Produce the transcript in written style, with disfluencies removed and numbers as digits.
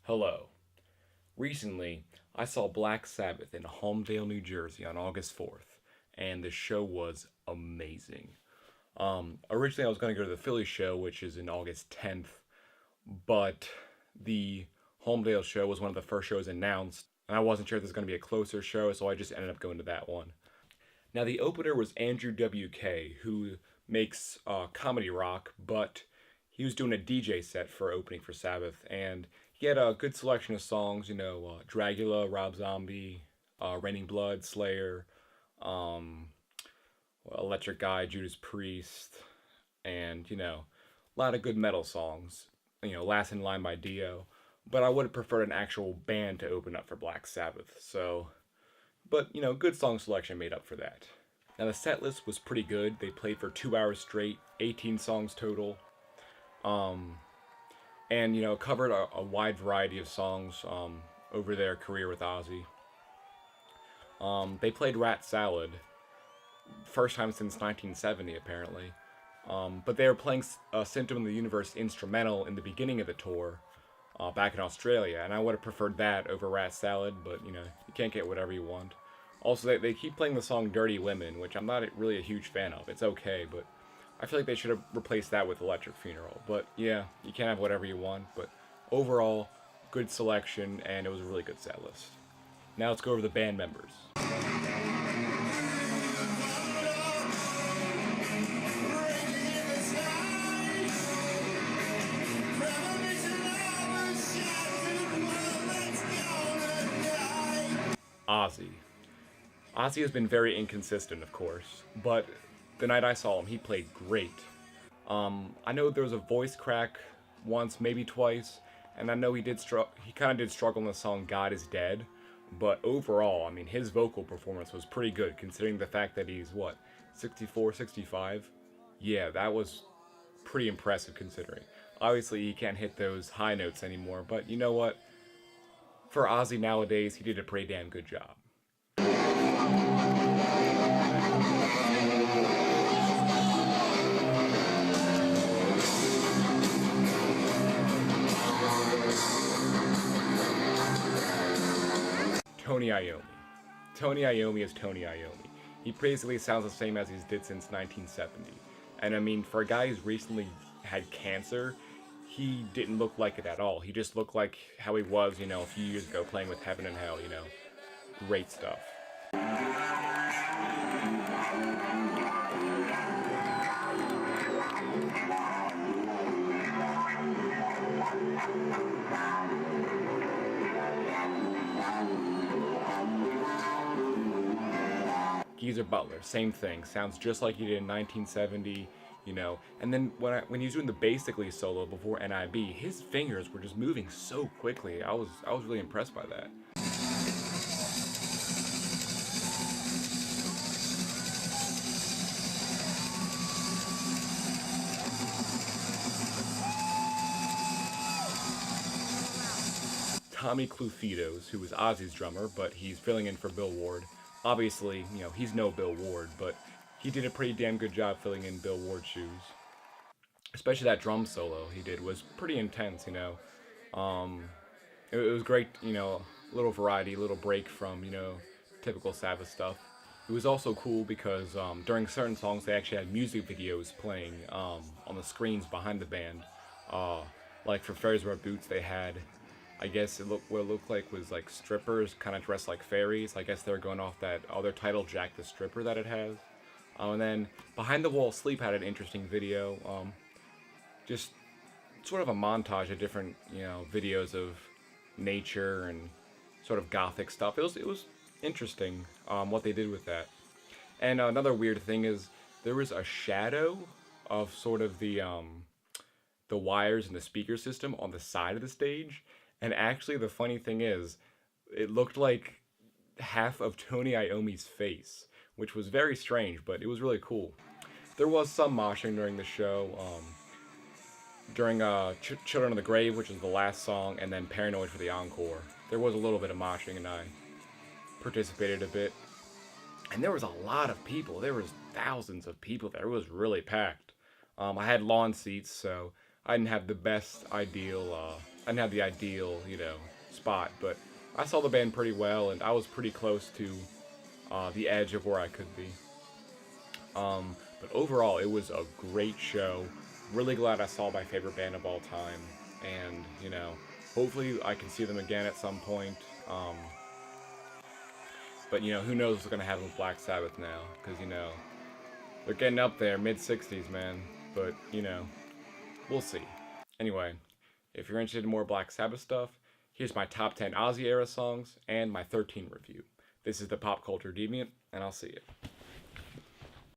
Hello. Recently, I saw Black Sabbath in Holmdel, New Jersey on August 4th, and the show was amazing. Originally, I was going to go to the Philly show, which is in August 10th, but the Holmdel show was one of the first shows announced, and I wasn't sure if this was going to be a closer show, so I just ended up going to that one. Now, the opener was Andrew WK, who makes comedy rock, but he was doing a DJ set for opening for Sabbath, and he had a good selection of songs, Dragula, Rob Zombie, Raining Blood, Slayer, um, Electric Guy, Judas Priest, and, a lot of good metal songs. Last in Line by Dio. But I would have preferred an actual band to open up for Black Sabbath, so. But, good song selection made up for that. Now, the set list was pretty good. They played for 2 hours straight, 18 songs total. Um, and covered a wide variety of songs over their career with Ozzy. They played Rat Salad, first time since 1970 apparently. But they were playing Symptom of the Universe instrumental in the beginning of the tour, back in Australia, and I would have preferred that over Rat Salad, but you can't get whatever you want. Also, they keep playing the song Dirty Women, which I'm not really a huge fan of. It's okay, but I feel like they should have replaced that with Electric Funeral. But yeah, you can't have whatever you want. But overall, good selection, and it was a really good set list. Now let's go over the band members. Ozzy. Ozzy has been very inconsistent, of course, but the night I saw him, he played great. I know there was a voice crack once, maybe twice, and I know he kind of did struggle in the song "God Is Dead," but overall, I mean, his vocal performance was pretty good, considering the fact that he's 64, 65. Yeah, that was pretty impressive considering. Obviously, he can't hit those high notes anymore, but you know what? For Ozzy nowadays, he did a pretty damn good job. Tony Iommi. Tony Iommi is Tony Iommi. He basically sounds the same as he's did since 1970. And I mean, for a guy who's recently had cancer, he didn't look like it at all. He just looked like how he was, a few years ago playing with Heaven and Hell, Great stuff. Geezer Butler, same thing. Sounds just like he did in 1970, And then when he was doing the Basically solo before n.i.b, his fingers were just moving so quickly. I was really impressed by that. Tommy Clufetos, who was Ozzy's drummer, but he's filling in for Bill Ward. Obviously, he's no Bill Ward, but he did a pretty damn good job filling in Bill Ward's shoes. Especially that drum solo he did was pretty intense, it was great, a little variety, a little break from, typical Sabbath stuff. It was also cool because during certain songs they actually had music videos playing on the screens behind the band. Like for Fairies Wear Boots, they had, I guess what it looked like was like strippers kind of dressed like fairies. I guess they were going off that other title, Jack the Stripper, that it has. And then Behind the Wall Sleep had an interesting video. Just sort of a montage of different, videos of nature and sort of gothic stuff. It was interesting what they did with that. And another weird thing is there was a shadow of sort of the wires in the speaker system on the side of the stage. And actually, the funny thing is, it looked like half of Tony Iommi's face, which was very strange, but it was really cool. There was some moshing during the show. During Children of the Grave, which is the last song, and then Paranoid for the encore. There was a little bit of moshing, and I participated a bit. And there was a lot of people. There was thousands of people there. It was really packed. I had lawn seats, so I didn't have the best ideal I didn't have the ideal, spot, but I saw the band pretty well, and I was pretty close to the edge of where I could be. But overall, it was a great show. Really glad I saw my favorite band of all time, and hopefully I can see them again at some point. But who knows what's gonna happen with Black Sabbath now? Because they're getting up there, mid 60s, man. But we'll see. Anyway, if you're interested in more Black Sabbath stuff, here's my top 10 Ozzy era songs and my 13 review. This is the Pop Culture Deviant, and I'll see you.